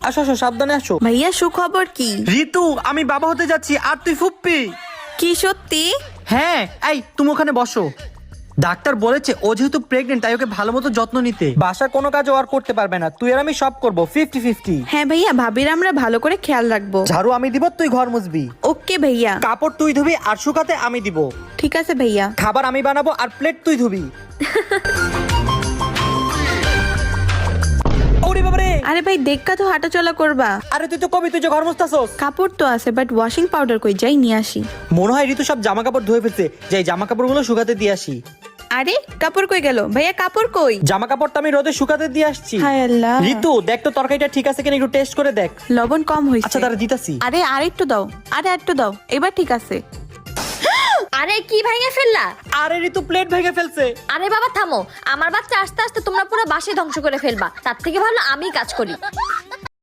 আসো আসো, সাবধানে আসো। ভাইয়া সুখবর কি? ঋতু, আমি বাবা হতে যাচ্ছি আর তুই ফুপ্পি। কি সত্যি? হ্যাঁ, এই তুমি ওখানে বসো। ডাক্তার বলেছে ও যেহেতু প্রেগনেন্ট তাই ওকে ভালো মতো যত্ন নিতে। বাসার কোনো কাজও আর করতে পারবে না, তুই আর আমি সব করবো 50-50। হ্যাঁ ভাইয়া, ভাবির আমরা ভালো করে খেয়াল রাখবো। ঝাড়ু আমি দিব, তুই ঘর মুছবি। ওকে ভাইয়া। কাপড় তুই ধুবি আর শুকাতে আমি দিব। ঠিক আছে ভাইয়া। খাবার আমি বানাবো আর প্লেট তুই ধুবি। ওরে বাবারে! আরে ভাই দেখা তো হাঁটাচলা করবা। আরে তুই তো কবি, তুই যে ঘর মুছতাছস। কাপড় তো আছে, বাট ওয়াশিং পাউডার কই, যাই নিয়ে আসি। মনে হয় ঋতু সব জামা কাপড় ধুয়ে ফেলছে, যাই জামা কাপড়গুলো শুকাতে দিয়ে আসি। আরে কাপড় কই গেল ভাইয়া? কাপড় কই? জামা কাপড়টা আমি রোদে শুকাতে দিয়ে আসছি। হায় আল্লাহ। ঋতু দেখ তো তরকারিটা ঠিক আছে কিনা, একটু টেস্ট করে দেখ। লবণ কম হয়েছে। আচ্ছা তারা দিতাছি। আরে আরেকটু দাও, আরে একটু দাও, এবার ঠিক আছে। আরে কি ভেঙে ফেললা? আরে ঋতু প্লেট ভেঙে ফেলছে। আরে বাবা থামো, আমার বাচ্চা আস্তে আস্তে তোমরা পুরো বাসে ধ্বংস করে ফেলবা, তার থেকে ভালো আমি কাজ করি।